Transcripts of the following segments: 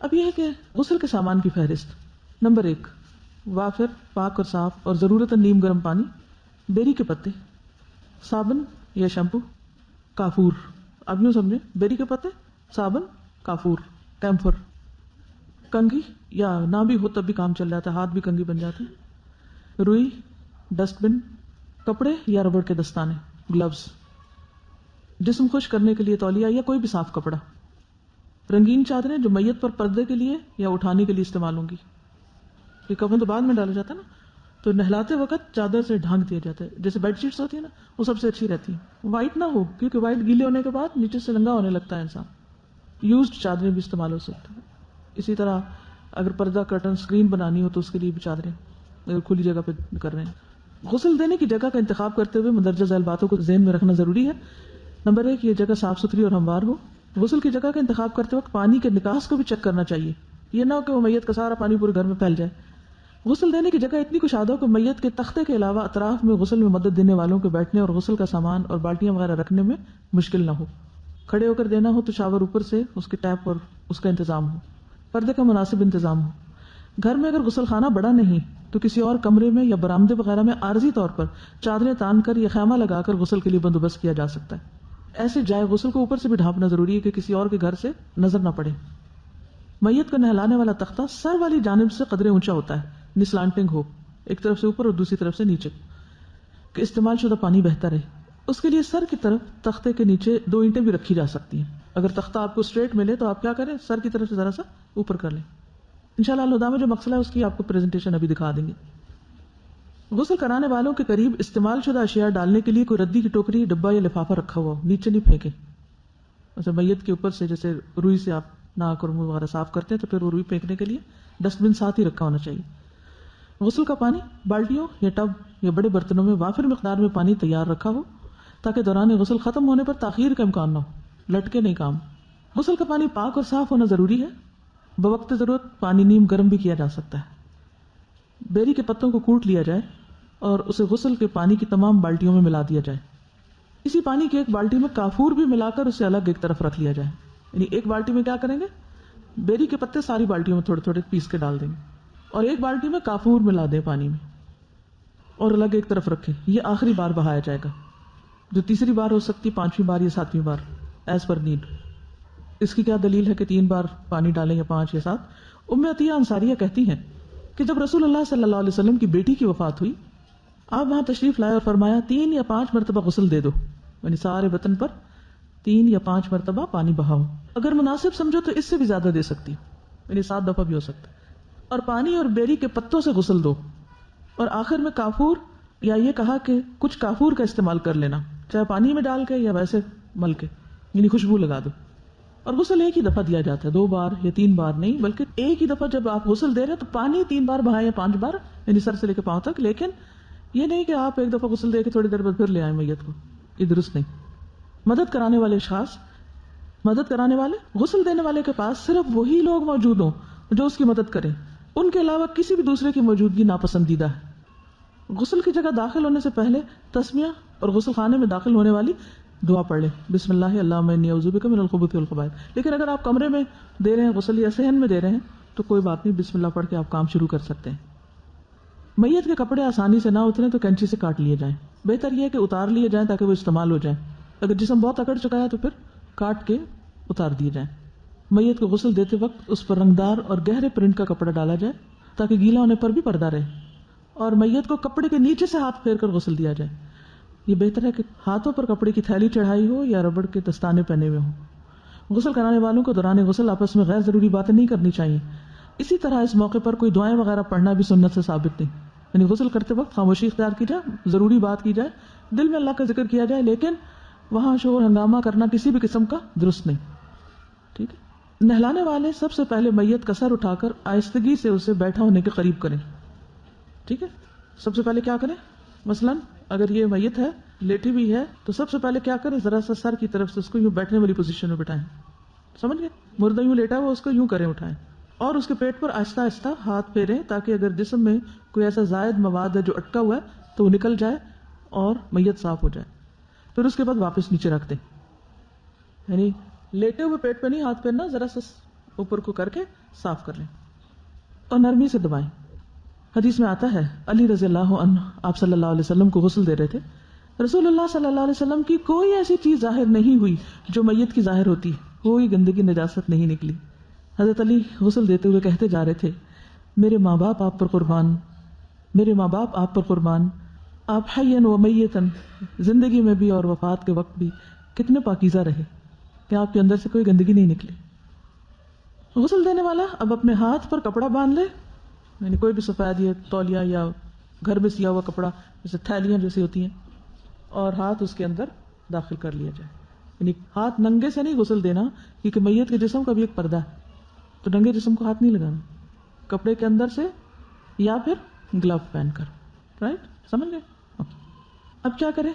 اب یہ ہے کہ غسل کے سامان کی فہرست. نمبر 1، وافر، پاک اور صاف اور ضرورت نیم گرم پانی، بیری کے پتے، صابن یا شیمپو، کافور. اب یوں سمجھیں، بیری کے پتے، صابن، کافور، کیمفر، کنگھی یا نہ بھی ہو تب بھی کام چل جاتا ہے، ہاتھ بھی کنگھی بن جاتے ہیں، روئی، ڈسٹ بن، کپڑے یا ربڑ کے دستانے، گلوز، جسم خشک کرنے کے لیے تولیہ یا کوئی بھی صاف کپڑا، رنگین چادریں جو میت پر پردے کے لیے یا اٹھانے کے لیے استعمال ہوں گی. یہ کفن تو بعد میں ڈالا جاتا ہے نا، تو نہلاتے وقت چادر سے ڈھانک دیا جاتا ہے. جیسے بیڈ شیٹس ہوتی ہیں نا، وہ سب سے اچھی رہتی ہیں. وائٹ نہ ہو، کیونکہ وائٹ گیلے ہونے کے بعد نیچے سے ننگا ہونے لگتا ہے انسان. یوزڈ چادریں بھی استعمال ہو سکتی ہیں. اسی طرح اگر پردہ، کرٹن، اسکرین بنانی ہو تو اس کے لیے بھی چادریں اگر کھلی جگہ پہ کر رہے ہیں. غسل دینے کی جگہ کا انتخاب کرتے ہوئے مندرجہ ذیل باتوں کو ذہن میں رکھنا ضروری ہے. نمبر 1، یہ جگہ صاف ستھری اور ہموار ہو. غسل کی جگہ کا انتخاب کرتے وقت پانی کے نکاس کو بھی چیک کرنا چاہیے. یہ نہ ہو کہ وہ میت کا سارا پانی پورے گھر میں پھیل جائے. غسل دینے کی جگہ اتنی کشادہ ہو کہ میت کے تختے کے علاوہ اطراف میں غسل میں مدد دینے والوں کے بیٹھنے اور غسل کا سامان اور بالٹیاں وغیرہ رکھنے میں مشکل نہ ہو. کھڑے ہو کر دینا ہو تو شاور اوپر سے اس کے ٹیپ اور اس کا انتظام ہو. پردے کا مناسب انتظام ہو. گھر میں اگر غسل خانہ بڑا نہیں تو کسی اور کمرے میں یا برآمدے وغیرہ میں عارضی طور پر چادریں تان کر یا خیمہ لگا کر غسل کے لیے بندوبست کیا جا سکتا ہے. ایسے جائے غسل کو اوپر سے بھی ڈھانپنا ضروری ہے کہ کسی اور کے گھر سے نظر نہ پڑے. میت کو نہلانے والا تختہ سر والی جانب سے قدرے اونچا ہوتا ہے، یعنی سلانٹنگ ہو، ایک طرف سے اوپر اور دوسری طرف سے نیچے، کہ استعمال شدہ پانی بہتر ہے. اس کے لیے سر کی طرف تختے کے نیچے 2 اینٹیں بھی رکھی جا سکتی ہیں. اگر تختہ آپ کو اسٹریٹ ملے تو آپ کیا کریں، سر کی طرف سے ذرا سا اوپر کر لیں. انشاءاللہ الہدا میں جو مسئلہ ہے اس کی آپ کو پریزنٹیشن ابھی دکھا دیں گے. غسل کرانے والوں کے قریب استعمال شدہ اشیاء ڈالنے کے لیے کوئی ردی کی ٹوکری، ڈبہ یا لفافہ رکھا ہوا ہو، نیچے نہیں پھینکے. اچھا، میت کے اوپر سے جیسے روئی سے آپ ناک اور منہ وغیرہ صاف کرتے ہیں تو پھر وہ روئی پھینکنے کے لیے ڈسٹ بن ساتھ ہی رکھا ہونا چاہیے. غسل کا پانی بالٹیوں یا ٹب یا بڑے برتنوں میں وافر مقدار میں پانی تیار رکھا ہو تاکہ دوران غسل ختم ہونے پر تاخیر کا امکان نہ ہو، لٹکے نہیں کام. غسل کا پانی پاک اور صاف ہونا ضروری ہے. بوقت ضرورت پانی نیم گرم بھی کیا جا سکتا ہے. بیری کے پتوں کو کوٹ لیا جائے اور اسے غسل کے پانی کی تمام بالٹیوں میں ملا دیا جائے. اسی پانی کی ایک بالٹی میں کافور بھی ملا کر اسے الگ ایک طرف رکھ لیا جائے. یعنی ایک بالٹی میں کیا کریں گے، بیری کے پتے ساری بالٹیوں میں تھوڑے تھوڑے پیس کے ڈال دیں گے اور ایک بالٹی میں کافور ملا دیں پانی میں اور الگ ایک طرف رکھیں. یہ آخری بار بہایا جائے گا، جو تیسری بار ہو سکتی، 5ویں بار یا 7ویں بار، ایز پر نیڈ. اس کی کیا دلیل ہے کہ 3 بار پانی ڈالیں یا 5 یا 7؟ ام عطیہ انصاریہ کہتی ہیں کہ جب رسول اللہ صلی اللہ علیہ وسلم کی بیٹی کی وفات ہوئی، آپ وہاں تشریف لائے اور فرمایا 3 یا 5 مرتبہ غسل دے دو، یعنی سارے بدن پر 3 یا 5 مرتبہ پانی بہاؤ. اگر مناسب سمجھو تو اس سے بھی زیادہ دے سکتی، یعنی 7 دفعہ بھی ہو سکتا ہے. اور پانی اور بیری کے پتوں سے غسل دو. اور آخر میں کافور، یا یہ کہا کہ کچھ کافور کا استعمال کر لینا، چاہے پانی میں ڈال کے یا ویسے مل کے، یعنی خوشبو لگا دو. اور غسل ایک ہی دفعہ دیا جاتا ہے، 2 بار یا 3 بار نہیں، بلکہ ایک ہی دفعہ. جب آپ غسل دے رہے ہیں تو پانی 3 بار بہائیں یا 5 بار، یعنی سر سے لے کے پاؤں تک. لیکن یہ نہیں کہ آپ ایک دفعہ غسل دے کے تھوڑی دیر بعد پھر لے آئیں میت کو، یہ درست نہیں. مدد کرانے والے اشخاص، مدد کرانے والے، غسل دینے والے کے پاس صرف وہی لوگ موجود ہوں جو اس کی مدد کریں، ان کے علاوہ کسی بھی دوسرے کی موجودگی ناپسندیدہ ہے. غسل کی جگہ داخل ہونے سے پہلے تسمیہ اور غسل خانے میں داخل ہونے والی دعا پڑھ لیں، بسم اللہ اللہم انی اعوذ بک من الخبث والخبائث. لیکن اگر آپ کمرے میں دے رہے ہیں غسل یا صحن میں دے رہے ہیں تو کوئی بات نہیں، بسم اللہ پڑھ کے آپ کام شروع کر سکتے ہیں. میت کے کپڑے آسانی سے نہ اتریں تو کینچی سے کاٹ لیے جائیں. بہتر یہ ہے کہ اتار لیے جائیں تاکہ وہ استعمال ہو جائیں. اگر جسم بہت اکڑ چکا ہے تو پھر کاٹ کے اتار دیے جائیں. میت کو غسل دیتے وقت اس پر رنگدار اور گہرے پرنٹ کا کپڑا ڈالا جائے تاکہ گیلا ہونے پر بھی پردہ رہے. اور میت کو کپڑے کے نیچے سے ہاتھ پھیر کر غسل دیا جائے. یہ بہتر ہے کہ ہاتھوں پر کپڑے کی تھیلی چڑھائی ہو یا ربڑ کے دستانے پہنے ہوئے ہوں. غسل کرانے والوں کو دوران غسل آپس میں غیر ضروری باتیں نہیں کرنی چاہیے. اسی طرح اس موقع پر کوئی دعائیں وغیرہ پڑھنا بھی سنت سے ثابت نہیں. یعنی غسل کرتے وقت خاموشی اختیار کی جائے، ضروری بات کی جائے، دل میں اللہ کا ذکر کیا جائے، لیکن وہاں شور ہنگامہ کرنا کسی بھی قسم کا درست نہیں. ٹھیک ہے. نہلانے والے سب سے پہلے میت کا سر اٹھا کر آہستگی سے اسے بیٹھا ہونے کے قریب کریں. ٹھیک ہے. سب سے پہلے کیا کریں، مثلا اگر یہ میت ہے، لیٹی بھی ہے، تو سب سے پہلے کیا کریں، ذرا سا سر کی طرف سے اس کو یوں بیٹھنے والی پوزیشن میں بٹھائیں. سمجھ گئے؟ مردہ یوں لیٹا ہوا اس کو یوں کریں، اٹھائیں اور اس کے پیٹ پر آہستہ آہستہ ہاتھ پھیریں تاکہ اگر جسم میں کوئی ایسا زائد مواد ہے جو اٹکا ہوا ہے تو وہ نکل جائے اور میت صاف ہو جائے. پھر اس کے بعد واپس نیچے رکھ دیں. یعنی لیٹے ہوئے پیٹ پہ نہیں ہاتھ پھیرنا، ذرا سا اوپر کو کر کے صاف کر لیں اور نرمی سے دبائیں. حدیث میں آتا ہے علی رضی اللہ عنہ آپ صلی اللہ علیہ وسلم کو غسل دے رہے تھے. رسول اللہ صلی اللہ علیہ وسلم کی کوئی ایسی چیز ظاہر نہیں ہوئی جو میت کی ظاہر ہوتی, کوئی گندگی نجاست نہیں نکلی. حضرت علی غسل دیتے ہوئے کہتے جا رہے تھے میرے ماں باپ آپ پر قربان, میرے ماں باپ آپ پر قربان, آپ حیاً و میتاً, زندگی میں بھی اور وفات کے وقت بھی کتنے پاکیزہ رہے کہ آپ کے اندر سے کوئی گندگی نہیں نکلی. غسل دینے والا اب اپنے ہاتھ پر کپڑا باندھ لے, یعنی کوئی بھی سفید یا تولیہ یا گھر میں سیا ہوا کپڑا جیسے تھیلیاں جیسی ہوتی ہیں, اور ہاتھ اس کے اندر داخل کر لیا جائے. یعنی ہاتھ ننگے سے نہیں غسل دینا, کیونکہ میت کے جسم کا بھی ایک پردہ ہے, تو ننگے جسم کو ہاتھ نہیں لگانا, کپڑے کے اندر سے یا پھر گلو پہن کر. رائٹ, سمجھ گئے؟ اب کیا کریں؟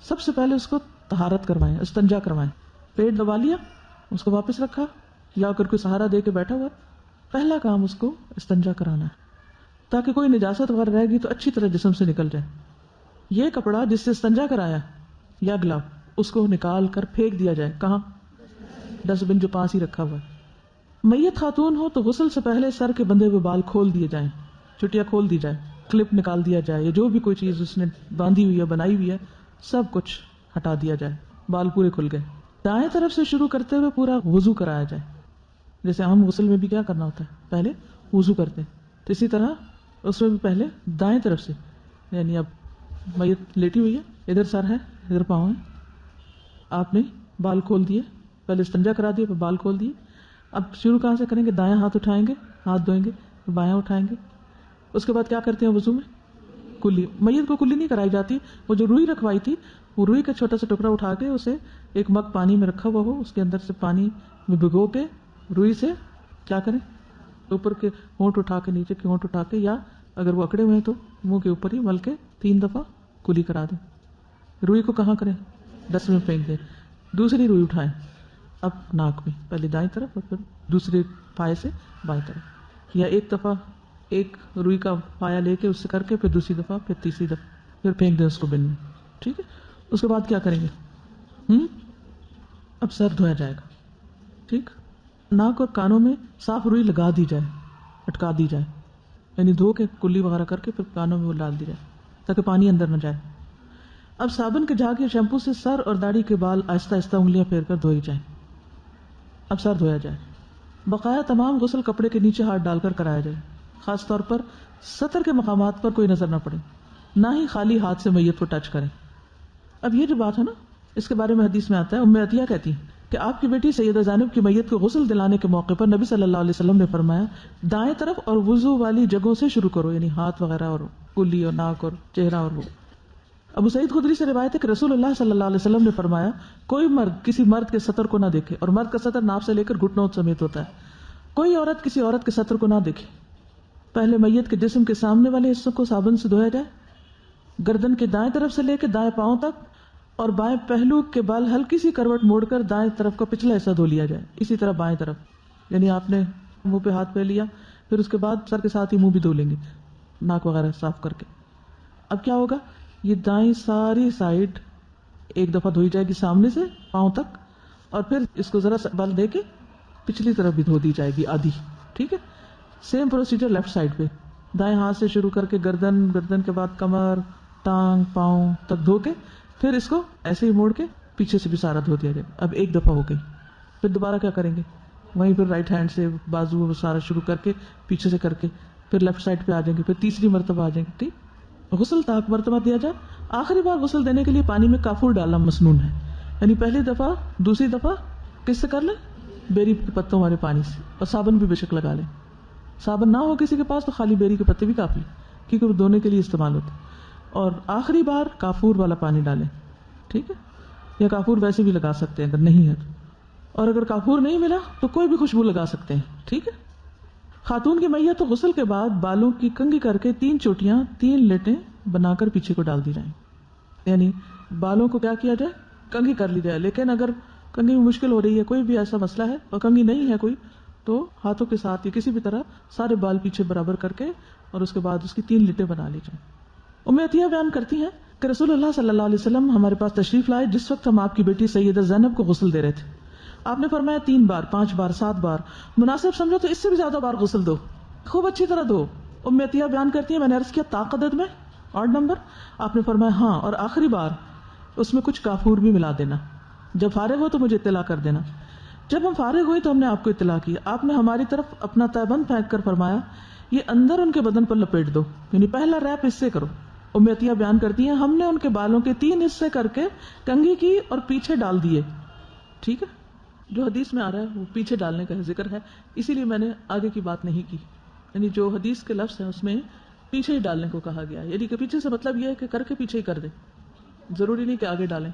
سب سے پہلے اس کو طہارت کروائیں, استنجا کروائیں. پیٹ دبا لیا, اس کو واپس رکھا, یا اگر کوئی سہارا دے کے بیٹھا ہوا, پہلا کام اس کو استنجا کرانا ہے تاکہ کوئی نجاست وغیرہ رہ گی تو اچھی طرح جسم سے نکل جائے. یہ کپڑا جس سے استنجا کرایا یا گلو, اس کو نکال کر پھینک دیا جائے. کہاں؟ ڈسٹ بن جو پاس ہی رکھا ہوا ہے. میت خاتون ہو تو غسل سے پہلے سر کے بندھے ہوئے بال کھول دیے جائیں, چٹیا کھول دی جائے, کلپ نکال دیا جائے, یا جو بھی کوئی چیز اس نے باندھی ہوئی ہے بنائی ہوئی ہے سب کچھ ہٹا دیا جائے. بال پورے کھل گئے. دائیں طرف سے شروع کرتے ہوئے پورا وضو کرایا جائے. جیسے ہم غسل میں بھی کیا کرنا ہوتا ہے, پہلے وضو کرتے ہیں, تو اسی طرح اس میں بھی پہلے دائیں طرف سے, یعنی اب میت لیٹی ہوئی ہے, ادھر سر ہے, ادھر پاؤں ہے, آپ نے بال کھول دیے, پہلے استنجا کرا دیا, پھر بال کھول دیے. اب شروع کہاں سے کریں گے؟ دائیں ہاتھ اٹھائیں گے, ہاتھ دھوئیں گے, پھر بایاں اٹھائیں گے. اس کے بعد کیا کرتے ہیں وضو میں؟ کلی. میت کو کلی نہیں کرائی جاتی, وہ جو روئی رکھوائی تھی وہ روئی کا چھوٹا سا ٹکڑا اٹھا کے اسے ایک مگ پانی میں رکھا ہوا ہو, اس کے اندر سے پانی میں بھگو کے روئی سے کیا کریں, اوپر کے ہونٹ اٹھا کے, نیچے کے ہونٹ اٹھا کے, یا اگر وہ اکڑے ہوئے ہیں تو منہ کے اوپر ہی مل کے 3 دفعہ کلی کرا دیں. روئی کو کہاں کریں؟ ڈسٹ میں پھینک دیں. دوسری روئی اٹھائیں, اب ناک میں, پہلے دائیں طرف اور پھر دوسرے پائے سے بائیں طرف, یا ایک دفعہ ایک روئی کا پایا لے کے اس سے کر کے, پھر دوسری دفعہ, پھر تیسری دفعہ, پھر پھینک دیں اس کو بن میں. ٹھیک ہے. اس کے بعد کیا کریں گے؟ اب سر دھویا جائے گا. ٹھیک. ناک اور کانوں میں صاف روئی لگا دی جائے, اٹکا دی جائے, یعنی دھو کے کلی وغیرہ کر کے پھر کانوں میں وہ ڈال دی جائے تاکہ پانی اندر نہ جائے. اب صابن کے جھاگ یا شیمپو سے سر اور داڑھی کے بال آہستہ آہستہ انگلیاں پھیر کر دھوئی جائیں. اب سر دھویا جائے. بقایا تمام غسل کپڑے کے نیچے ہاتھ ڈال کر کرایا جائے, خاص طور پر سطر کے مقامات پر کوئی نظر نہ پڑے, نہ ہی خالی ہاتھ سے میت کو ٹچ کریں. اب یہ جو بات ہے نا, اس کے بارے میں حدیث میں آتا ہے, ام عطیہ کہتی ہیں کہ آپ کی بیٹی سیدہ زینب کی میت کو غسل دلانے کے موقع پر نبی صلی اللہ علیہ وسلم نے فرمایا دائیں طرف اور وضو والی جگہوں سے شروع کرو, یعنی ہاتھ وغیرہ اور کلی اور ناک اور چہرہ اور وہ. ابو سعید خدری سے روایت ہے کہ رسول اللہ صلی اللہ علیہ وسلم نے فرمایا کوئی مرد کسی مرد کے سطر کو نہ دیکھے, اور مرد کا سطر ناف سے لے کر گھٹنوں سمیت ہوتا ہے. کوئی عورت کسی عورت کے سطر کو نہ دیکھے. پہلے میت کے جسم کے سامنے والے حصوں کو صابن سے دھویا جائے, گردن کے دائیں طرف سے لے کے دائیں پاؤں تک, اور بائیں پہلو کے بال ہلکی سی کروٹ موڑ کر دائیں طرف کا پچھلا حصہ دھو لیا جائے. اسی طرح بائیں طرف, یعنی آپ نے منہ پہ ہاتھ پہ لیا, پھر اس کے بعد سر کے ساتھ ہی منہ بھی دھو لیں گے, ناک وغیرہ صاف کر کے. اب کیا ہوگا, یہ دائیں ساری سائڈ ایک دفعہ دھوئی جائے گی سامنے سے پاؤں تک, اور پھر اس کو ذرا بل دے کے پچھلی طرف بھی دھو دی جائے گی آدھی. ٹھیک ہے. سیم پروسیجر لیفٹ سائڈ پہ, دائیں ہاتھ سے شروع کر کے گردن کے بعد کمر, ٹانگ, پاؤں تک دھو کے, پھر اس کو ایسے ہی موڑ کے پیچھے سے بھی سارا دھو دیا جائے. اب ایک دفعہ ہو گئی, پھر دوبارہ کیا کریں گے, وہیں پھر رائٹ ہینڈ سے بازو سارا شروع کر کے پیچھے سے کر کے پھر لیفٹ سائڈ پہ آ جائیں گے, پھر تیسری مرتبہ آ جائیں گے. ٹھیک. غسل تاک مرتبہ دیا جائے. آخری بار غسل دینے کے لیے پانی میں کافور ڈالنا مسنون ہے, یعنی پہلی دفعہ دوسری دفعہ کس سے کر لیں, بیری کے پتوں والے پانی سے, اور صابن بھی بے شک لگا لیں. صابن نہ ہو کسی کے پاس تو خالی بیری کے پتے بھی کافی, کیونکہ وہ دھونے کے لیے استعمال ہوتے. اور آخری بار کافور والا پانی ڈالیں. ٹھیک ہے. یا کافور ویسے بھی لگا سکتے ہیں اگر نہیں ہے تو, اور اگر کافور نہیں ملا تو کوئی بھی خوشبو لگا سکتے ہیں. ٹھیک ہے. خاتون کی میت تو غسل کے بعد بالوں کی کنگھی کر کے 3 چوٹیاں 3 لٹیں بنا کر پیچھے کو ڈال دی جائیں, یعنی بالوں کو کیا کیا جائے, کنگھی کر لی جائے. لیکن اگر کنگھی میں مشکل ہو رہی ہے, کوئی بھی ایسا مسئلہ ہے اور کنگھی نہیں ہے کوئی, تو ہاتھوں کے ساتھ یا کسی بھی طرح سارے بال پیچھے برابر کر کے اور اس کے بعد اس کی 3 لٹیں بنا لی جائیں. ام عطیہ بیان کرتی ہیں کہ رسول اللہ صلی اللہ علیہ وسلم ہمارے پاس تشریف لائے جس وقت ہم آپ کی بیٹی سیدہ زینب کو غسل دے رہے تھے. آپ نے فرمایا 3 بار 5 بار 7 بار، مناسب سمجھو تو اس سے بھی زیادہ بار غسل دو، خوب اچھی طرح دو۔ ام عطیہ بیان کرتی ہے میں نے عرض کیا طاقت میں آڈ نمبر؟ آپ نے فرمایا ہاں، اور آخری بار اس میں کچھ کافور بھی ملا دینا، جب فارغ ہو تو مجھے اطلاع کر دینا۔ جب ہم فارغ ہوئے تو ہم نے آپ کو اطلاع کی، آپ نے ہماری طرف اپنا تہبند پھینک کر فرمایا یہ اندر ان کے بدن پر لپیٹ دو، یعنی پہلا ریپ اس سے کرو۔ ام عطیہ بیان کرتی ہیں ہم نے ان کے بالوں کے 3 حصے کر کے کنگھی کی اور پیچھے ڈال دیے۔ ٹھیک ہے، جو حدیث میں آ رہا ہے وہ پیچھے ڈالنے کا ذکر ہے، اسی لیے میں نے آگے کی بات نہیں کی، یعنی جو حدیث کے لفظ ہیں اس میں پیچھے ہی ڈالنے کو کہا گیا ہے، یعنی کہ پیچھے سے مطلب یہ ہے کہ کر کے پیچھے ہی کر دیں، ضروری نہیں کہ آگے ڈالیں۔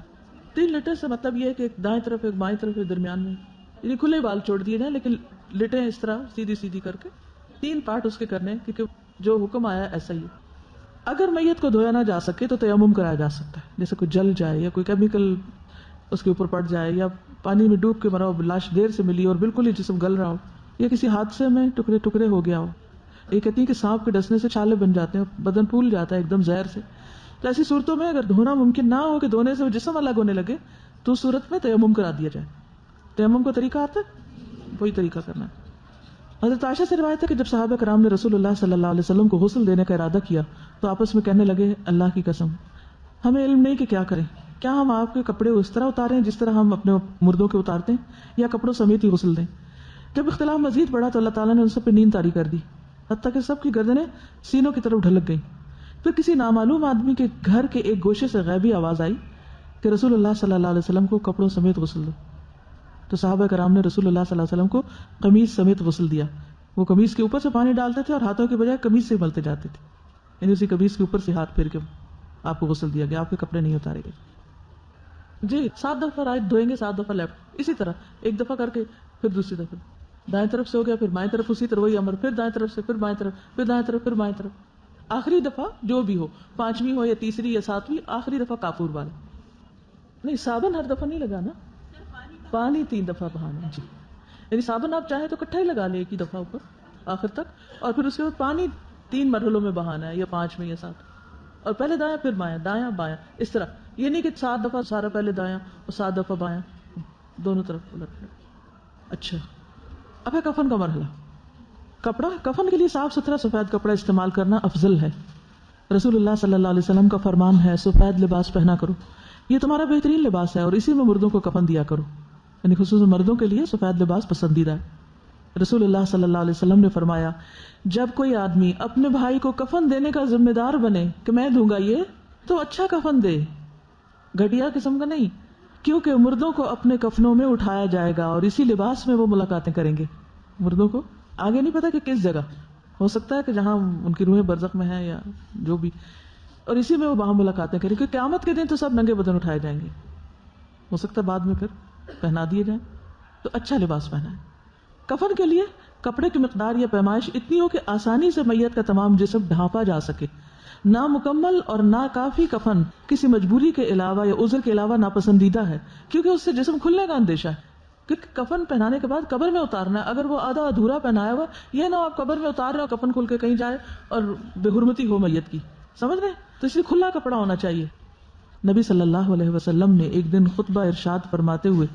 3 لٹے سے مطلب یہ ہے کہ ایک دائیں طرف ایک بائیں طرف ایک درمیان میں، یعنی کھلے بال چھوڑ دیے جائیں لیکن لٹیں اس طرح سیدھی سیدھی کر کے 3 پارٹ اس کے کرنے ہیں، کیونکہ جو حکم آیا ایسا ہی ہے۔ اگر میت کو دھویا نہ جا سکے تو تیمم کرایا جا سکتا ہے، جیسے کوئی جل جائے یا کوئی کیمیکل اس کے اوپر پڑ جائے یا پانی میں ڈوب کے مرا ہو، لاش دیر سے ملی اور بالکل ہی جسم گل رہا ہو، یا کسی حادثے میں ٹکڑے ٹکڑے ہو گیا ہو۔ یہ کہتی ہے کہ سانپ کے ڈسنے سے چھالے بن جاتے ہیں، بدن پھول جاتا ہے ایک دم زہر سے، تو ایسی صورتوں میں اگر دھونا ممکن نہ ہو کہ دھونے سے وہ جسم الگ ہونے لگے تو اس صورت میں تیمم کرا دیا جائے۔ تیمم کا طریقہ آتا ہے، وہی طریقہ کرنا ہے۔ حضرت عائشہ سے روایت ہے کہ جب صحابہ کرام نے رسول اللہ صلی اللہ علیہ وسلم کو غسل دینے کا ارادہ کیا تو آپس میں کہنے لگے اللہ کی قسم ہمیں علم نہیں کہ کیا کریں، کیا ہم آپ کے کپڑے اس طرح اتاریں جس طرح ہم اپنے مردوں کے اتارتے ہیں، یا کپڑوں سمیت ہی غسل دیں؟ جب اختلاف مزید بڑھا تو اللہ تعالیٰ نے ان سب پہ نیند طاری کر دی، حتیٰ کہ سب کی گردنیں سینوں کی طرف ڈھلک گئیں۔ پھر کسی نامعلوم آدمی کے گھر کے ایک گوشے سے غیبی آواز آئی کہ رسول اللہ صلی اللہ علیہ وسلم کو کپڑوں سمیت غسل دو، تو صحابہ کرام نے رسول اللہ صلی اللہ علیہ وسلم کو قمیص سمیت غسل دیا۔ وہ قمیص کے اوپر سے پانی ڈالتے تھے اور ہاتھوں کے بجائے قمیص سے ملتے جاتے تھے، یعنی اسی قمیص کے اوپر سے ہاتھ پھیر کے آپ کو غسل دیا گیا، آپ کے کپڑے نہیں اتارے گئے۔ جی 7 دفعہ رائٹ دھوئیں گے، 7 دفعہ لیفٹ، اسی طرح ایک دفعہ کر کے پھر دوسری دفعہ دائیں طرف سے ہو گیا، پھر بائیں طرف اسی طرح وہی امر، پھر دائیں طرف سے پھر بائیں طرف پھر دائیں طرف پھر بائیں طرف، آخری دفعہ جو بھی ہو 5ویں ہو یا تیسری یا 7ویں، آخری دفعہ کافور والا۔ نہیں صابن ہر دفعہ نہیں لگانا، پانی 3 دفعہ بہانا، جی یعنی صابن آپ چاہیں تو کٹھا ہی لگا لیں ایک ہی دفعہ اوپر آخر تک، اور پھر اس کے بعد پانی 3 مرحلوں میں بہانا ہے، یا 5 میں یا 7، اور پہلے دایاں پھر بایاں، دایاں بایاں، اس طرح، یہ نہیں کہ 7 دفعہ سارا پہلے دایاں اور 7 دفعہ بایاں، دونوں طرف الٹ۔ اچھا اب ہے کفن کا مرحلہ۔ کپڑا، کفن کے لیے صاف ستھرا سفید کپڑا استعمال کرنا افضل ہے۔ رسول اللہ صلی اللہ علیہ وسلم کا فرمان ہے سفید لباس پہنا کرو، یہ تمہارا بہترین لباس ہے اور اسی میں مردوں کو کفن دیا کرو، یعنی خصوصاً مردوں کے لیے سفید لباس پسندیدہ ہے۔ رسول اللہ صلی اللہ علیہ وسلم نے فرمایا جب کوئی آدمی اپنے بھائی کو کفن دینے کا ذمہ دار بنے کہ میں دوں گا یہ، تو اچھا کفن دے، گھٹیا قسم کا نہیں، کیونکہ مردوں کو اپنے کفنوں میں اٹھایا جائے گا اور اسی لباس میں وہ ملاقاتیں کریں گے۔ مردوں کو آگے نہیں پتا کہ کس جگہ، ہو سکتا ہے کہ جہاں ان کی روحیں برزخ میں ہیں یا جو بھی، اور اسی میں وہ وہاں ملاقاتیں کریں، کیونکہ قیامت کے دن تو سب ننگے بدن اٹھائے جائیں گے، ہو سکتا ہے بعد میں پھر پہنا دیے جائیں، تو اچھا لباس پہنا ہے۔ کفن کے لیے کپڑے کی مقدار یا پیمائش اتنی ہو کہ آسانی سے میت کا تمام جسم ڈھانپا جا سکے۔ نامکمل اور ناکافی کفن کسی مجبوری کے علاوہ یا عذر کے علاوہ ناپسندیدہ ہے، کیونکہ اس سے جسم کھلنے کا اندیشہ ہے، کیونکہ کفن پہنانے کے بعد قبر میں اتارنا ہے، اگر وہ آدھا ادھورا پہنایا ہوا، یہ نہ آپ قبر میں اتار رہے ہو کفن کھل کے کہیں جائے اور بے حرمتی ہو میت کی، سمجھ رہے ہیں؟ تو اس لیے کھلا کپڑا ہونا چاہیے۔ نبی صلی اللہ علیہ وسلم نے ایک دن خطبہ ارشاد فرماتے ہوئے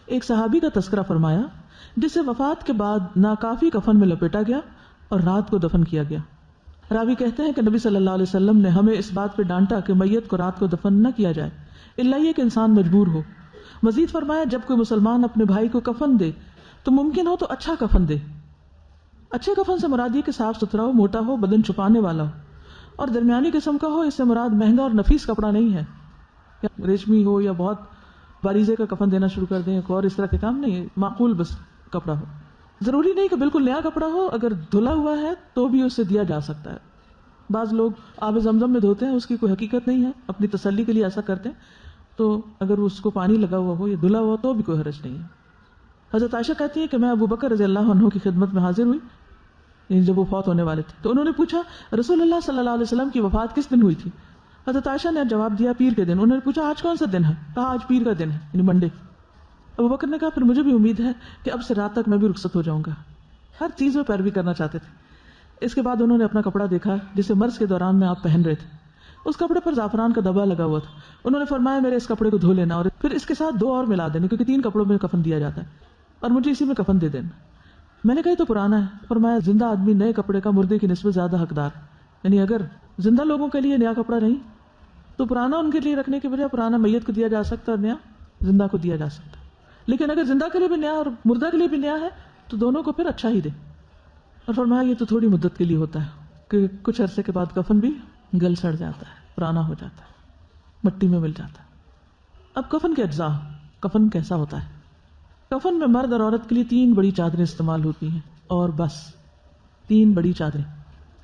ایک صحابی کا تذکرہ فرمایا جسے وفات کے بعد ناکافی کفن میں لپیٹا گیا اور رات کو دفن کیا گیا۔ راوی کہتے ہیں کہ نبی صلی اللہ علیہ وسلم نے ہمیں اس بات پہ ڈانٹا کہ میت کو رات کو دفن نہ کیا جائے الا یہ کہ انسان مجبور ہو۔ مزید فرمایا جب کوئی مسلمان اپنے بھائی کو کفن دے تو ممکن ہو تو اچھا کفن دے۔ اچھے کفن سے مراد یہ کہ صاف ستھرا ہو، موٹا ہو، بدن چھپانے والا ہو، اور درمیانی قسم کا ہو۔ اس سے مراد مہنگا اور نفیس کپڑا نہیں ہے، ریشمی ہو یا بہت باریزے کا کفن دینا شروع کر دیں اور اس طرح کے کام نہیں، معقول بس کپڑا ہو۔ ضروری نہیں کہ بالکل نیا کپڑا ہو، اگر دھلا ہوا ہے تو بھی اس سے دیا جا سکتا ہے۔ بعض لوگ آب زمزم میں دھوتے ہیں، اس کی کوئی حقیقت نہیں ہے، اپنی تسلی کے لیے ایسا کرتے ہیں، تو اگر اس کو پانی لگا ہوا ہو یا دھلا ہوا ہو تو بھی کوئی حرج نہیں ہے۔ حضرت عائشہ کہتی ہے کہ میں ابو بکر رضی اللہ عنہ کی خدمت میں حاضر ہوئی، یعنی جب وہ فوت ہونے والے تھے، تو انہوں نے پوچھا رسول اللہ صلی اللہ علیہ وسلم کی وفات کس دن ہوئی تھی؟ حضرت عائشہ نے جواب دیا پیر کے دن۔ انہوں نے پوچھا آج کون سا دن ہے؟ کہا آج پیر کا دن ہے، یعنی منڈے۔ ابو بکر نے کہا پھر مجھے بھی امید ہے کہ اب سے رات تک میں بھی رخصت ہو جاؤں گا۔ ہر چیز میں پیروی کرنا چاہتے تھے۔ اس کے بعد انہوں نے اپنا کپڑا دیکھا جسے مرض کے دوران میں آپ پہن رہے تھے، اس کپڑے پر زعفران کا دبا لگا ہوا تھا۔ انہوں نے فرمایا میرے اس کپڑے کو دھو لینا اور پھر اس کے ساتھ 2 اور ملا دینے، کیونکہ 3 کپڑوں میں کفن دیا جاتا ہے۔ اور مجھے اسی میں کفن دے دینا. میں نے کہا یہ تو پرانا ہے. فرمایا زندہ آدمی نئے کپڑے کا مردے کی نسبت زیادہ حقدار. یعنی اگر زندہ لوگوں کے لیے نیا کپڑا نہیں تو پرانا ان کے لیے رکھنے کے بجائے پرانا میت کو دیا جا سکتا ہے اور نیا زندہ کو دیا جا سکتا ہے. لیکن اگر زندہ کے لیے بھی نیا اور مردہ کے لیے بھی نیا ہے تو دونوں کو پھر اچھا ہی دے. اور فرمایا یہ تو تھوڑی مدت کے لیے ہوتا ہے کہ کچھ عرصے کے بعد کفن بھی گل سڑ جاتا ہے, پرانا ہو جاتا ہے, مٹی میں مل جاتا ہے. اب کفن کے اجزاء, کفن کیسا ہوتا ہے؟ کفن میں مرد اور عورت کے لیے 3 بڑی چادریں استعمال ہوتی ہیں, اور بس 3 بڑی چادریں.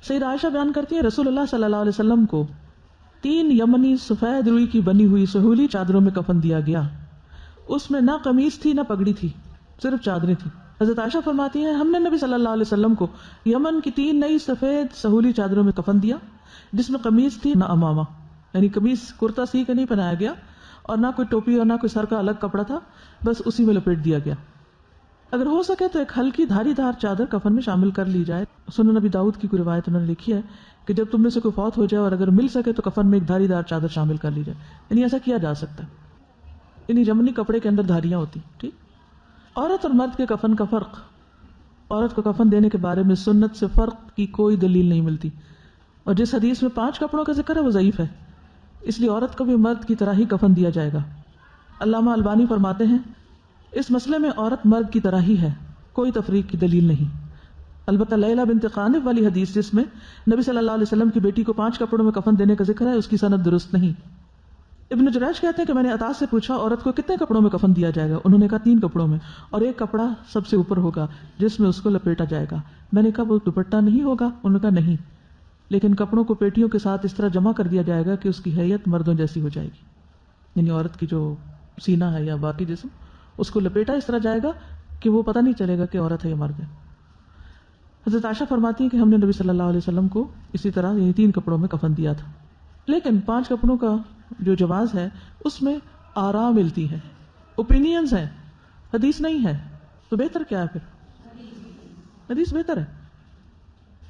سیدہ عائشہ بیان کرتی ہیں رسول اللہ صلی اللہ علیہ وسلم کو 3 یمنی سفید روئی کی بنی ہوئی سہولی چادروں میں کفن دیا گیا. اس میں نہ قمیص تھی نہ پگڑی تھی, صرف چادریں تھیں. حضرت عائشہ فرماتی ہیں ہم نے نبی صلی اللہ علیہ وسلم کو یمن کی 3 نئی سفید سہولی چادروں میں کفن دیا جس میں قمیص تھی نہ امامہ, یعنی قمیص کرتا سی کا نہیں پہنایا گیا اور نہ کوئی ٹوپی اور نہ کوئی سر کا الگ کپڑا تھا, بس اسی میں لپیٹ دیا گیا. اگر ہو سکے تو ایک ہلکی دھاری دار چادر کفن میں شامل کر لی جائے. سنن نبی داؤد کی کوئی روایت انہوں نے لکھی ہے کہ جب تم میں سے کوئی فوت ہو جائے اور اگر مل سکے تو کفن میں ایک دھاری دار چادر شامل کر لی جائے. یعنی ایسا کیا جا سکتا ہے. یعنی جمنی کپڑے کے اندر دھاریاں ہوتی. ٹھیک. عورت اور مرد کے کفن کا فرق. عورت کو کفن دینے کے بارے میں سنت سے فرق کی کوئی دلیل نہیں ملتی, اور جس حدیث میں 5 کپڑوں کا ذکر ہے وہ ضعیف ہے, اس لیے عورت کو بھی مرد کی طرح ہی کفن دیا جائے گا. علامہ البانی فرماتے ہیں اس مسئلے میں عورت مرد کی طرح ہی ہے, کوئی تفریق کی دلیل نہیں. البتہ لیلہ بنت قانب والی حدیث جس میں نبی صلی اللہ علیہ وسلم کی بیٹی کو 5 کپڑوں میں کفن دینے کا ذکر ہے اس کی سند درست نہیں. ابن جریج کہتے ہیں کہ میں نے عطا سے پوچھا عورت کو کتنے کپڑوں میں کفن دیا جائے گا؟ انہوں نے کہا 3 کپڑوں میں, اور ایک کپڑا سب سے اوپر ہوگا جس میں اس کو لپیٹا جائے گا. میں نے کہا وہ دوپٹہ نہیں ہوگا؟ انہوں نے کہا نہیں, لیکن کپڑوں کو پیٹیوں کے ساتھ اس طرح جمع کر دیا جائے گا کہ اس کی حیت مردوں جیسی ہو جائے گی. یعنی عورت کی جو سینہ ہے یا باقی جسم اس کو لپیٹا اس طرح جائے گا کہ وہ پتہ نہیں چلے گا کہ عورت ہے یا مرد ہے. حضرت عائشہ فرماتی ہیں کہ ہم نے نبی صلی اللہ علیہ وسلم کو اسی طرح یعنی 3 کپڑوں میں کفن دیا تھا. لیکن 5 کپڑوں کا جو جواز ہے اس میں آراء ملتی ہے, اوپینینز ہیں, حدیث نہیں ہے. تو بہتر کیا ہے پھر؟ حدیث بہتر ہے.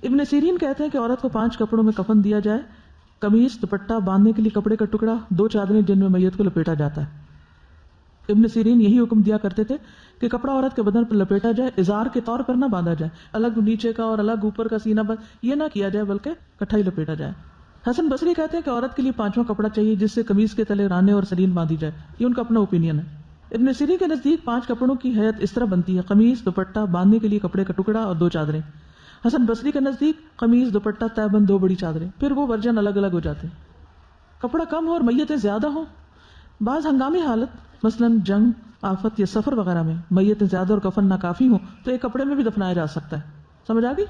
ابن سیرین کہتے ہیں کہ عورت کو 5 کپڑوں میں کفن دیا جائے, قمیص, دوپٹہ, باندھنے کے لیے کپڑے کا ٹکڑا, 2 چادریں جن میں میت کو لپیٹا جاتا ہے. ابن سیرین یہی حکم دیا کرتے تھے کہ کپڑا عورت کے بدن پر لپیٹا جائے, ازار کے طور پر نہ باندھا جائے, الگ نیچے کا اور الگ اوپر کا سینہ یہ نہ کیا جائے بلکہ اکٹھا ہی لپیٹا جائے. حسن بصری کہتے ہیں کہ عورت کے لیے 5واں کپڑا چاہیے جس سے قمیص کے تلے رانے اور سرین باندھی جائے. یہ ان کا اپنا اوپینین ہے. ابن سیرین کے نزدیک 5 کپڑوں کی حیت اس طرح بنتی ہے: قمیص, دوپٹہ, باندھنے کے لیے کپڑے کا ٹکڑا اور 2 چادریں. حسن بصری کے نزدیک قمیص, دوپٹہ, تہبند, 2 بڑی چادریں. پھر وہ ورژن الگ الگ ہو جاتے ہیں. کپڑا کم ہو اور میتیں زیادہ ہوں. بعض ہنگامی حالت مثلا جنگ, آفت یا سفر وغیرہ میں میتیں زیادہ اور کفن ناکافی ہوں تو ایک کپڑے میں بھی دفنایا جا سکتا ہے. سمجھ آ گئی؟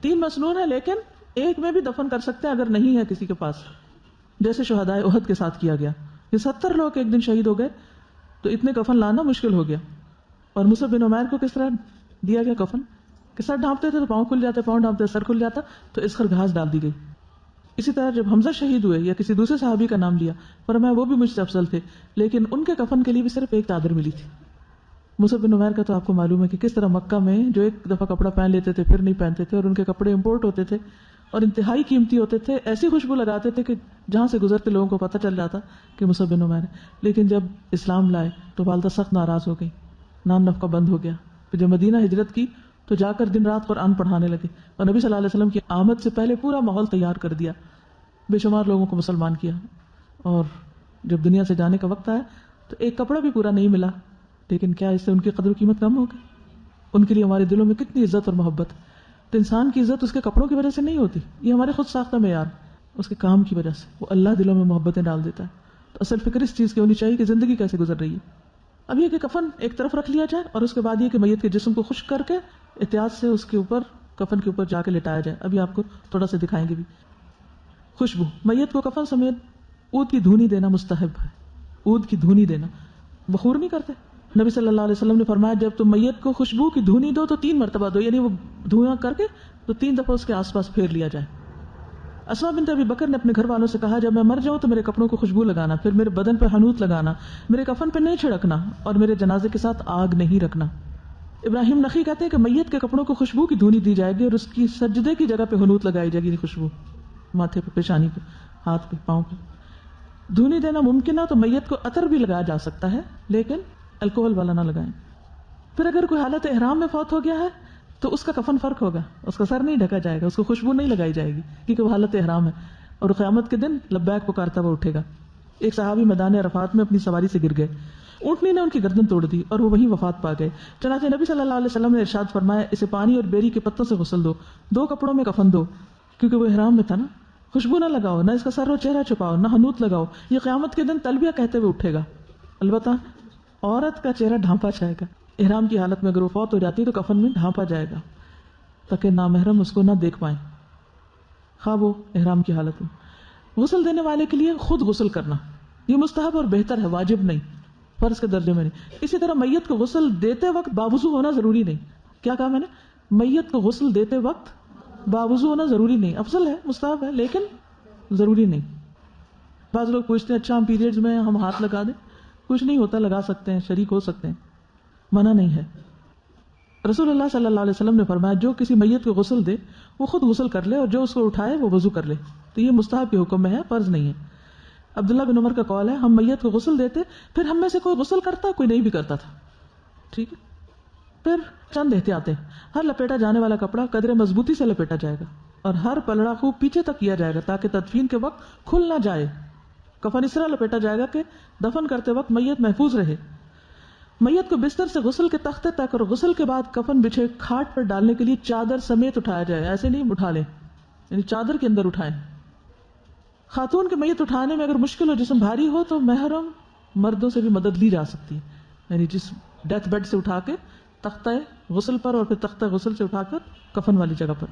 3 مسنون ہے لیکن ایک میں بھی دفن کر سکتے ہیں اگر نہیں ہے کسی کے پاس, جیسے شہدائے احد کے ساتھ کیا گیا. یہ 70 لوگ ایک دن شہید ہو گئے تو اتنے کفن لانا مشکل ہو گیا. اور مصعب بن عمیر کو کس طرح دیا گیا کفن کہ سر ڈھانپتے تھے تو پاؤں کھل جاتے, پاؤں ڈھانپتے سر کھل جاتا, تو اس پر گھاس ڈال دی گئی. اسی طرح جب حمزہ شہید ہوئے یا کسی دوسرے صحابی کا نام لیا فرمایا وہ بھی مجھ سے افضل تھے, لیکن ان کے کفن کے لیے بھی صرف ایک چادر ملی تھی. مصعب بن عمیر کا تو آپ کو معلوم ہے کہ کس طرح مکہ میں جو ایک دفعہ کپڑا پہن لیتے تھے پھر نہیں پہنتے تھے, اور ان کے کپڑے امپورٹ ہوتے تھے اور انتہائی قیمتی ہوتے تھے, ایسی خوشبو لگاتے تھے کہ جہاں سے گزرتے لوگوں کو پتہ چل جاتا کہ مصعب بن عمیر ہے. لیکن جب اسلام لائے تو والدہ سخت ناراض ہو گئی, نان نفقہ بند ہو گیا. پھر جب مدینہ ہجرت کی تو جا کر دن رات قرآن پڑھانے لگے, اور نبی صلی اللہ علیہ وسلم کی آمد سے پہلے پورا ماحول تیار کر دیا, بے شمار لوگوں کو مسلمان کیا. اور جب دنیا سے جانے کا وقت آیا تو ایک کپڑا بھی پورا نہیں ملا, لیکن کیا اس سے ان کی قدر و قیمت کم ہو گئی؟ ان کے لیے ہمارے دلوں میں کتنی عزت اور محبت. تو انسان کی عزت اس کے کپڑوں کی وجہ سے نہیں ہوتی, یہ ہمارے خود ساختہ معیار, اس کے کام کی وجہ سے. وہ اللہ دلوں میں محبتیں ڈال دیتا ہے. تو اصل فکر اس چیز کی ہونی چاہیے کہ زندگی کیسے گزر رہی ہے. اب یہ کہ کفن ایک طرف رکھ لیا جائے, اور اس کے بعد یہ کہ میت کے جسم کو خشک کر کے احتیاط سے اس کے اوپر کفن کے اوپر جا کے لٹایا جائے. ابھی آپ کو تھوڑا سا دکھائیں گے بھی. خوشبو, میت کو کفن سمیت اود کی دھونی دینا مستحب ہے. اود کی دھونی دینا, بخور نہیں کرتے. نبی صلی اللہ علیہ وسلم نے فرمایا جب تم میت کو خوشبو کی دھونی دو تو 3 مرتبہ دو, یعنی وہ دھواں کر کے تو 3 دفعہ اس کے آس پاس پھیر لیا جائے. اسماء بنت ابی بکر نے اپنے گھر والوں سے کہا جب میں مر جاؤں تو میرے کپڑوں کو خوشبو لگانا, پھر میرے بدن پہ حنوط لگانا, میرے کفن پہ نہیں چھڑکنا, اور میرے جنازے کے ساتھ آگ نہیں رکھنا. ابراہیم نخی کہتے ہیں کہ میت کے کپڑوں کو خوشبو کی دھونی دی جائے گی اور اس کی سجدے کی جگہ پہ حنوط لگائی جائے گی, خوشبو ماتھے پہ, پیشانی پہ, ہاتھ پہ, پاؤں پہ. دھونی دینا ممکن ہے تو میت کو عطر بھی لگایا جا سکتا ہے, لیکن الکوہل والا نہ لگائیں. پھر اگر کوئی حالت احرام میں فوت ہو گیا ہے تو اس کا کفن فرق ہوگا، اس کا سر نہیں ڈھکا جائے گا، اس کو خوشبو نہیں لگائی جائے گی کیونکہ وہ حالت احرام ہے، اور قیامت کے دن لبیک پکارتا ہوا اٹھے گا۔ ایک صحابی میدان عرفات میں اپنی سواری سے گر گئے، اونٹنی نے ان کی گردن توڑ دی اور وہ وہیں وفات پا گئے۔ چنانچہ نبی صلی اللہ علیہ وسلم نے ارشاد فرمایا اسے پانی اور بیری کے پتوں سے غسل دو، 2 کپڑوں میں کفن دو، کیونکہ وہ احرام میں تھا نا۔ خوشبو نہ لگاؤ، نہ اس کا سر و چہرہ چھپاؤ، نہ حنوط لگاؤ، یہ قیامت کے دن تلبیہ کہتے ہوئے اٹھے گا۔ البتہ عورت کا چہرہ ڈھانپا جائے گا، احرام کی حالت میں اگر وہ فوت ہو جاتی ہے تو کفن میں ڈھانپا جائے گا تاکہ نامحرم اس کو نہ دیکھ پائیں، خواہ وہ احرام کی حالت میں۔ غسل دینے والے کے لیے خود غسل کرنا یہ مستحب اور بہتر ہے، واجب نہیں، فرض کے درجے میں نہیں۔ اسی طرح میت کو غسل دیتے وقت باوضو ہونا ضروری نہیں۔ کیا کہا میں نے؟ میت کو غسل دیتے وقت باوضو ہونا ضروری نہیں، افضل ہے، مستحب ہے، لیکن ضروری نہیں۔ بعض لوگ پوچھتے ہیں اچھا ہم پیریڈز میں ہم ہاتھ لگا دیں؟ کچھ نہیں ہوتا، لگا سکتے ہیں، شریک ہو سکتے ہیں، منع نہیں ہے۔ رسول اللہ صلی اللہ علیہ وسلم نے فرمایا جو کسی میت کو غسل دے وہ خود غسل کر لے، اور جو اس کو اٹھائے وہ وضو کر لے۔ تو یہ مستحب کے حکم میں ہے، فرض نہیں ہے۔ عبداللہ بن عمر کا قول ہے ہم میت کو غسل دیتے، پھر ہم میں سے کوئی غسل کرتا کوئی نہیں بھی کرتا تھا، ٹھیک ہے۔ پھر چند احتیاطیں، ہر لپیٹا جانے والا کپڑا قدرے مضبوطی سے لپیٹا جائے گا، اور ہر پلڑا خوب پیچھے تک کیا جائے گا تاکہ تدفین کے وقت کھل نہ جائے۔ کفن اس طرح لپیٹا جائے گا کہ دفن کرتے وقت میت محفوظ رہے۔ میت کو بستر سے غسل کے تختے تک اور غسل کے بعد کفن بچھے کھاٹ پر ڈالنے کے لیے چادر سمیت اٹھایا جائے، ایسے نہیں اٹھا لیں، یعنی چادر کے اندر اٹھائیں۔ خاتون کے میت اٹھانے میں اگر مشکل ہو، جسم بھاری ہو، تو محرم مردوں سے بھی مدد لی جا سکتی ہے، یعنی جس ڈیتھ بیڈ سے اٹھا کے تختہ غسل پر اور پھر تختہ غسل سے اٹھا کر کفن والی جگہ پر۔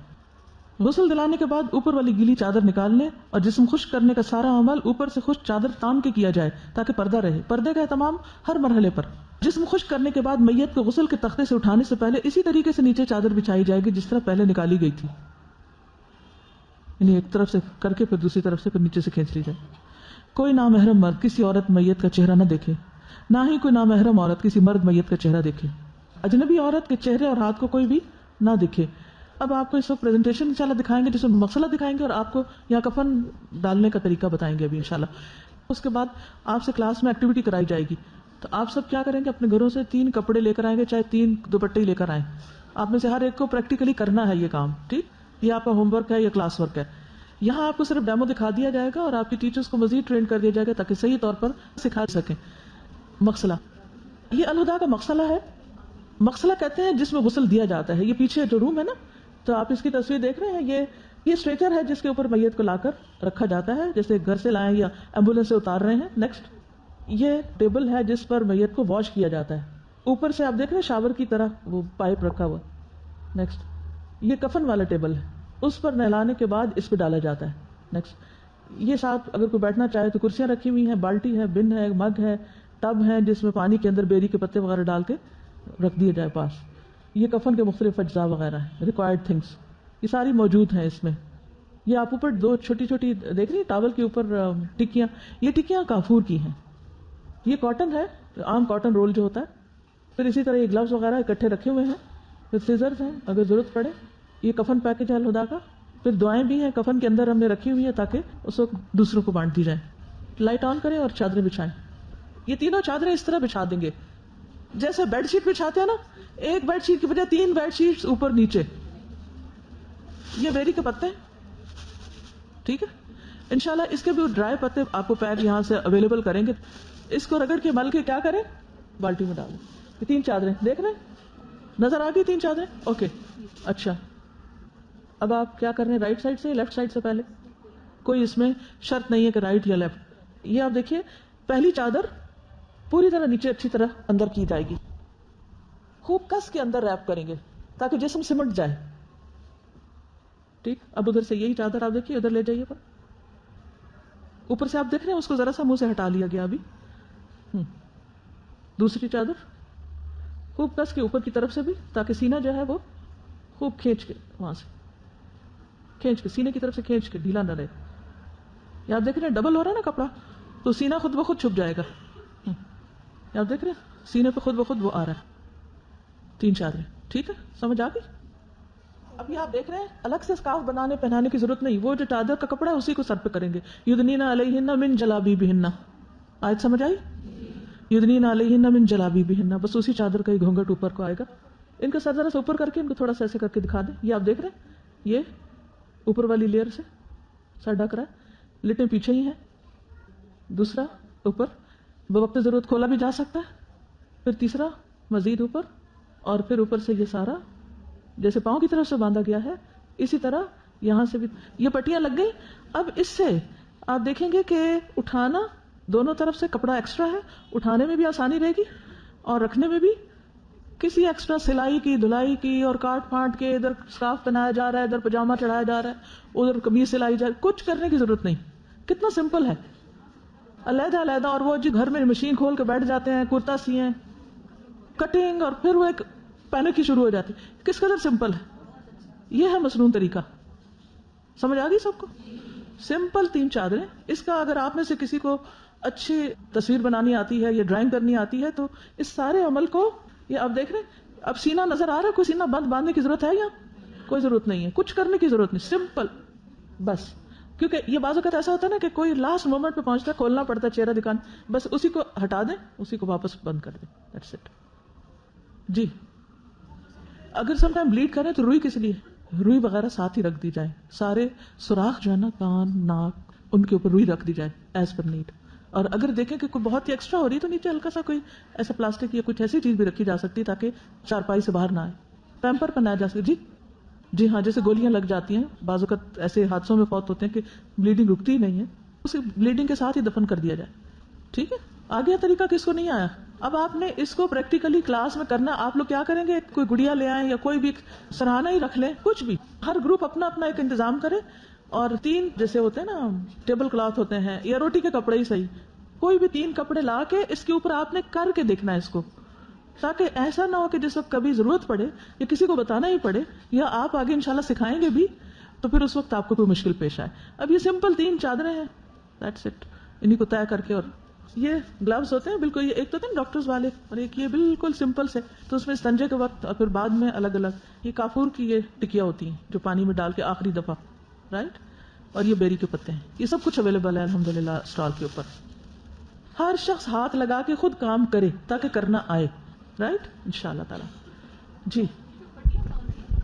غسل دلانے کے بعد اوپر والی گیلی چادر نکال لیں اور جسم خشک کرنے کا سارا عمل اوپر سے خشک چادر تان کے کیا جائے تاکہ پردہ رہے۔ پردے کا اہتمام ہر مرحلے پر۔ جسم خشک کرنے کے بعد میت کو غسل کے تختے سے اٹھانے سے پہلے اسی طریقے سے نیچے چادر بچھائی جائے گی جس طرح پہلے نکالی گئی تھی، یعنی ایک طرف سے کر کے پھر دوسری طرف سے پھر نیچے سے کھینچ لی جائے۔ کوئی نامحرم مرد کسی عورت میت کا چہرہ نہ دیکھے، نہ ہی کوئی نامحرم عورت کسی مرد میت کا چہرہ دیکھے۔ اجنبی عورت کے چہرے اور ہاتھ کو کوئی بھی نہ دکھے۔ اب آپ کو اس وقت پریزنٹیشن انشاءاللہ دکھائیں گے جس میں مسئلہ دکھائیں گے اور آپ کو یہاں کفن ڈالنے کا طریقہ بتائیں گے ابھی انشاءاللہ۔ اس کے بعد آپ سے کلاس میں ایکٹیویٹی کرائی جائے گی، تو آپ سب کیا کریں گے، اپنے گھروں سے 3 کپڑے لے کر آئیں گے، چاہے 3 دوپٹے لے کر آئیں۔ آپ میں سے ہر ایک کو پریکٹیکلی کرنا ہے یہ کام، ٹھیک؟ یہ آپ کا ہوم ورک ہے یا کلاس ورک ہے۔ یہاں آپ کو صرف ڈیمو دکھا دیا جائے گا اور آپ کی ٹیچرز کو مزید ٹرین کر دیا جائے گا تاکہ صحیح طور پر سکھا سکیں۔ مغسلہ، یہ الہدا کا مغسلہ ہے۔ مغسلہ کہتے ہیں جس میں غسل دیا جاتا ہے۔ یہ پیچھے جو روم ہے نا، تو آپ اس کی تصویر دیکھ رہے ہیں، یہ اسٹریچر ہے جس کے اوپر میت کو لا کر رکھا جاتا ہے، جیسے گھر سے لائیں یا ایمبولینس سے اتار رہے ہیں۔ نیکسٹ، یہ ٹیبل ہے جس پر میت کو واش کیا جاتا ہے، اوپر سے آپ دیکھ رہے ہیں شاور کی طرح وہ پائپ رکھا ہوا۔ نیکسٹ، یہ کفن والا ٹیبل ہے، اس پر نہلانے کے بعد اس پہ ڈالا جاتا ہے۔ نیکسٹ، یہ ساتھ اگر کوئی بیٹھنا چاہے تو کرسیاں رکھی ہوئی ہیں، بالٹی ہے، بن ہے، مگ ہے، ٹب ہے جس میں پانی کے اندر بیری کے پتے وغیرہ ڈال کے رکھ دیے جائے پاس۔ یہ کفن کے مختلف اجزاء وغیرہ ہیں، ریکوائرڈ تھنگس، یہ ساری موجود ہیں اس میں۔ یہ آپ اوپر 2 چھوٹی چھوٹی دیکھ رہی ہیں ٹاول کے اوپر ٹکیاں، یہ ٹکیاں کافور کی ہیں۔ یہ کاٹن ہے، عام کاٹن رول جو ہوتا ہے۔ پھر اسی طرح یہ گلوز وغیرہ اکٹھے رکھے ہوئے ہیں، پھر سیزرز ہیں اگر ضرورت پڑے۔ یہ کفن پیکج ہے الہدا کا۔ پھر دعائیں بھی ہیں کفن کے اندر ہم نے رکھی ہوئی ہیں تاکہ اس وقت دوسروں کو بانٹ دی جائیں۔ لائٹ آن کریں اور چادریں بچھائیں۔ یہ تینوں چادریں اس طرح بچھا دیں گے جیسے بیڈ شیٹ بچھاتے ہیں نا، ایک بیڈ شیٹ کی بجائے 3 بیڈ شیٹس اوپر نیچے۔ یہ بیری کے پتے، ٹھیک ہے۔ انشاءاللہ اس کے بھی ڈرائی پتے آپ کو پیک یہاں سے اویلیبل کریں گے۔ اس کو رگڑ کے مل کے کیا کریں، بالٹی میں ڈالیں۔ یہ 3 چادریں دیکھ رہے ہیں، نظر آ گئی 3 چادریں؟ اوکے، اچھا۔ اب آپ کیا کر رہے ہیں، رائٹ سائڈ سے لیفٹ سائڈ سے؟ پہلے کوئی اس میں شرط نہیں ہے کہ رائٹ یا لیفٹ۔ یہ آپ دیکھیے، پہلی چادر پوری طرح نیچے اچھی طرح اندر کی جائے گی، خوب کس کے اندر ریپ کریں گے تاکہ جسم سمٹ جائے، ٹھیک۔ اب ادھر سے یہی چادر آپ دیکھیے، ادھر لے جائیے پر، اوپر سے آپ دیکھ رہے ہیں اس کو ذرا سا منہ سے ہٹا لیا گیا ابھی۔ دوسری چادر خوب کس کے اوپر کی طرف سے بھی تاکہ سینہ جو ہے وہ خوب کھینچ کے، وہاں سے کھینچ کے سینے کی طرف سے کھینچ کے، ڈھیلا نہ رہے۔ یہ آپ دیکھ رہے ہیں ڈبل ہو رہا ہے نا کپڑا، تو سینہ خود بخود چھپ جائے گا۔ یہ آپ دیکھ رہے ہیں سینے پہ خود بخود وہ آ رہا ہے۔ 3 چادریں، ٹھیک ہے، سمجھ آ گئی؟ اب یہ آپ دیکھ رہے ہیں الگ سے اسکارف بنانے پہنانے کی ضرورت نہیں، وہ جو چادر کا کپڑا ہے اسی کو سر پہ کریں گے۔ یدنین علیہن من جلابیبہن، آیت سمجھ آئی؟ یدنین علیہن من جلابیبہن، بس اسی چادر کا ہی گھونگھٹ اوپر کو آئے گا. ان کا سر ذرا سا اوپر کر کے ان کو تھوڑا سا ایسے کر کے دکھا دیں. یہ آپ دیکھ رہے ہیں، یہ اوپر والی لیئر سے سر ڈھک رہا ہے، لٹیں پیچھے ہی ہیں. دوسرا اوپر، بوقت ضرورت کھولا بھی جا سکتا ہے. پھر تیسرا مزید اوپر، اور پھر اوپر سے یہ سارا جیسے پاؤں کی طرف سے باندھا گیا ہے اسی طرح یہاں سے بھی یہ پٹیاں لگ گئی. اب اس سے آپ دیکھیں گے کہ اٹھانا، دونوں طرف سے کپڑا ایکسٹرا ہے، اٹھانے میں بھی آسانی رہے گی اور رکھنے میں بھی. کسی ایکسٹرا سلائی کی، دھلائی کی اور کاٹ پھاٹ کے ادھر اسکارف پہنایا جا رہا ہے، ادھر پجامہ چڑھایا جا رہا ہے، ادھر قمیض سلائی جا رہی ہے، کچھ کرنے کی ضرورت نہیں. کتنا سمپل ہے، علیحدہ علیحدہ. اور وہ جو گھر میں مشین کھول کے بیٹھ جاتے ہیں، کرتا سیئیں، کٹنگ، اور پھر وہ ایک پینک کی شروع ہو جاتی. کس قدر سمپل ہے. یہ ہے مسنون طریقہ. سمجھ آ گئی سب کو؟ سمپل 3 چادریں. اس کا اگر آپ میں سے کسی کو اچھی تصویر بنانی آتی ہے یا ڈرائنگ کرنی آتی ہے تو اس سارے عمل کو، یہ آپ دیکھ رہے ہیں اب سینہ نظر آ رہا ہے، کوئی سینہ بند باندھنے کی ضرورت ہے یا کوئی ضرورت نہیں ہے، کچھ کرنے کی ضرورت نہیں، سمپل بس. کیونکہ یہ بعض اوقات ایسا ہوتا ہے نا کہ کوئی لاسٹ مومنٹ پہ پہنچتا ہے، کھولنا پڑتا ہے چہرہ دکھانا، بس اسی کو ہٹا دیں، اسی کو واپس بند کر دیں. That's it. جی اگر سم ٹائم بلیڈ کریں تو روئی کس لیے؟ روئی وغیرہ ساتھ ہی رکھ دی جائے. سارے سوراخ جو ہے نا، کان، ناک، ان کے اوپر روئی رکھ دی جائے ایز پر نیڈ. اور اگر دیکھیں کہ کوئی بہت ہی ایکسٹرا ہو رہی ہے تو نیچے ہلکا سا کوئی ایسا پلاسٹک یا کچھ ایسی چیز بھی رکھی جا سکتی ہے تاکہ چارپائی سے باہر نہ آئے. پیمپر پہنایا جا سکتا. جی ہاں، جیسے گولیاں لگ جاتی ہیں، بعض اوقات ایسے حادثوں میں فوت ہوتے ہیں کہ بلیڈنگ رکتی ہی نہیں ہے، اسے بلیڈنگ کے ساتھ ہی دفن کر دیا جائے. ٹھیک ہے. آگے طریقہ کس کو نہیں آیا؟ اب آپ نے اس کو پریکٹیکلی کلاس میں کرنا. آپ لوگ کیا کریں گے؟ کوئی گڑیا لے آئیں یا کوئی بھی سرہانا ہی رکھ لیں، کچھ بھی. ہر گروپ اپنا اپنا ایک انتظام کرے، اور 3 جیسے ہوتے ہیں نا ٹیبل کلاتھ ہوتے ہیں یا روٹی کے کپڑے ہی صحیح، کوئی بھی 3 کپڑے لا کے اس کے اوپر آپ نے کر کے دیکھنا ہے اس کو، تاکہ ایسا نہ ہو کہ جس وقت کبھی ضرورت پڑے یا کسی کو بتانا ہی پڑے یا آپ آگے انشاءاللہ سکھائیں گے بھی تو پھر اس وقت آپ کو کوئی مشکل پیش آئے. اب یہ سمپل 3 چادریں ہیں. That's it. انہیں کو طے کر کے. اور یہ گلوز ہوتے ہیں بالکل، یہ ایک تو ہوتے ہیں ڈاکٹرز والے اور ایک یہ بالکل سمپل سے، تو اس میں استنجے کے وقت اور پھر بعد میں الگ الگ. یہ کافور کی یہ ٹکیاں ہوتی ہیں جو پانی میں ڈال کے آخری دفعہ، رائٹ. اور یہ بیری کے پتے ہیں. یہ سب کچھ اویلیبل ہے الحمدللہ اسٹال کے اوپر. ہر شخص ہاتھ لگا کے خود کام کرے تاکہ کرنا آئے، رائٹ، انشاءاللہ تعالی. جی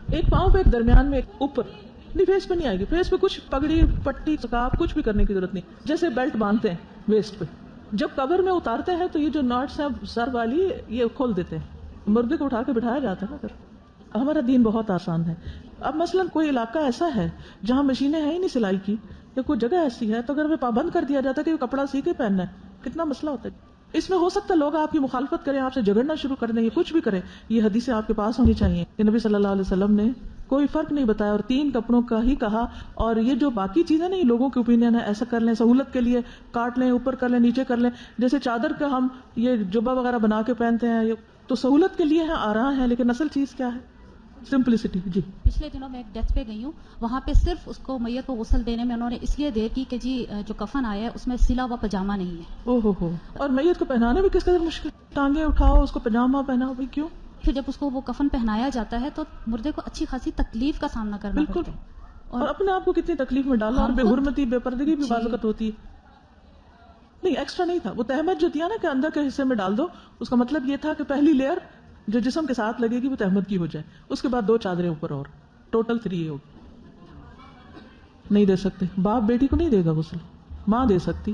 ایک پاؤں پہ، ایک درمیان میں، ایک اوپر. نہیں فیس پہ نہیں آئے گی. فیس پہ کچھ پگڑی، پٹی، سکارف کچھ بھی کرنے کی ضرورت نہیں. جیسے بیلٹ باندھتے ہیں ویسٹ پہ، جب قبر میں اتارتے ہیں تو یہ جو ناٹس ہیں سر والی یہ کھول دیتے ہیں، مردے کو اٹھا کے بٹھایا جاتا ہے نا. پھر ہمارا دین بہت آسان ہے. اب مثلا کوئی علاقہ ایسا ہے جہاں مشینیں ہیں ہی نہیں سلائی کی، یا کوئی جگہ ایسی ہے تو اگر ہمیں پابند کر دیا جاتا ہے کہ کپڑا سی کے پہننا ہے، کتنا مسئلہ ہوتا ہے. اس میں ہو سکتا ہے لوگ آپ کی مخالفت کریں، آپ سے جھگڑنا شروع کر دیں، یہ کچھ بھی کریں. یہ حدیثیں آپ کے پاس ہونی چاہیے کہ نبی صلی اللہ علیہ وسلم نے کوئی فرق نہیں بتایا اور 3 کپڑوں کا ہی کہا. اور یہ جو باقی چیزیں نہیں، لوگوں کے اوپینین ہے، ایسا کر لیں سہولت کے لیے، کاٹ لیں، اوپر کر لیں، نیچے کر لیں. جیسے چادر کا ہم یہ جبہ وغیرہ بنا کے پہنتے ہیں، یہ تو سہولت کے لیے ہے، آرام ہے، لیکن اصل چیز کیا ہے؟ سمپلسٹی. جی پچھلے دنوں میں ایک ڈیتھ پہ گئی ہوں، وہاں پہ صرف اس کو میت کو غسل دینے میں انہوں نے اس لیے دیر کی کہ جی جو کفن آیا ہے اس میں سلا ہوا پجامہ نہیں ہے. او ہو. اور میت کو پہنانا بھی کس قدر مشکل. ٹانگیں اٹھاؤ، اس کو پجامہ پہناؤ، بھائی کیوں؟ پھر جب اس کو وہ کفن پہنایا جاتا ہے تو مردے کو اچھی خاصی تکلیف کا سامنا کرنا بالکل. پڑتا ہے اور اپنے آپ کو کتنی تکلیف میں ڈالنا، اور بے حرمتی، بے پردگی بھی بعض اوقات ہوتی ہے. نہیں ایکسٹرا نہیں تھا وہ تہمت جو تھی نا کہ اندر کے حصے میں ڈال دو، اس کا مطلب یہ تھا کہ پہلی لیئر جو جسم کے ساتھ لگے گی وہ تہمت کی ہو جائے، اس کے بعد 2 چادریں اوپر، اور ٹوٹل 3 ہوگی. نہیں دے سکتے. باپ بیٹی کو نہیں دے گا غسل، ماں دے سکتی،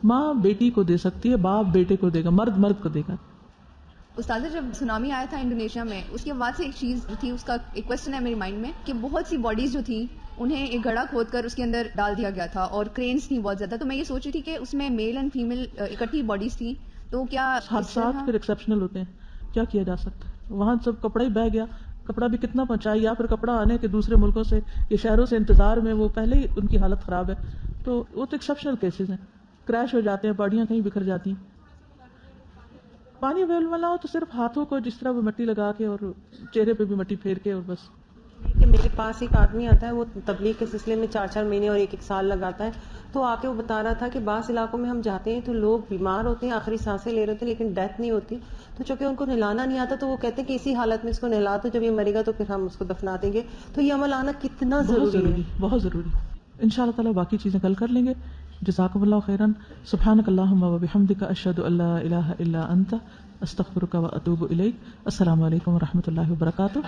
ماں بیٹی کو دے سکتی ہے، باپ بیٹے کو دے گا، مرد مرد کو دے گا. استاذہ جب سونامی آیا تھا انڈونیشیا میں، اس کے بعد سے ایک چیز جو تھی، اس کا ایک کوشچن ہے میری مائنڈ میں کہ بہت سی باڈیز جو تھی انہیں ایک گڑھا کھود کر اس کے اندر ڈال دیا گیا تھا اور کرینز تھیں بہت زیادہ. تو میں یہ سوچ رہی تھی کہ اس میں میل اینڈ فیمیل اکٹھی باڈیز تھیں، تو کیا حادثات پھر ایکسیپشنل ہوتے ہیں، کیا کیا جا سکتا ہے. وہاں سب کپڑا ہی بہ گیا، کپڑا بھی کتنا پہنچائے، یا پھر کپڑا آنے کے دوسرے ملکوں سے یا شہروں سے انتظار میں وہ پہلے ہی ان کی حالت خراب ہے، تو وہ تو ایکسیپشنل کیسز ہیں. کریش ہو جاتے ہیں، باڈیاں کہیں بکھر جاتی ہیں. پانی اویلیبل نہ ہو تو صرف ہاتھوں کو جس طرح وہ مٹی لگا کے اور چہرے پہ بھی مٹی پھیر کے، اور بس. کہ میرے پاس ایک آدمی آتا ہے، وہ تبلیغ کے سلسلے میں 4 مہینے اور 1 سال لگاتا ہے. تو آ کے وہ بتا رہا تھا کہ بعض علاقوں میں ہم جاتے ہیں تو لوگ بیمار ہوتے ہیں، آخری سانسیں لے رہے ہوتے ہیں، لیکن ڈیتھ نہیں ہوتی. تو چونکہ ان کو نہلانا نہیں آتا تو وہ کہتے ہیں کہ اسی حالت میں اس کو نہلا دو، جب یہ مرے گا تو پھر ہم اس کو دفنا دیں گے. تو یہ عمل آنا کتنا ضروری ہے، بہت ضروری. انشاءاللہ تعالیٰ باقی چیزیں کل کر لیں گے. جزاکم اللہ خیرا. سبحانک اللہم و بحمدک اشہد ان لا الہ الا انت استغفرک و اتوب الیک. السلام علیکم و رحمۃ اللہ وبرکاتہ.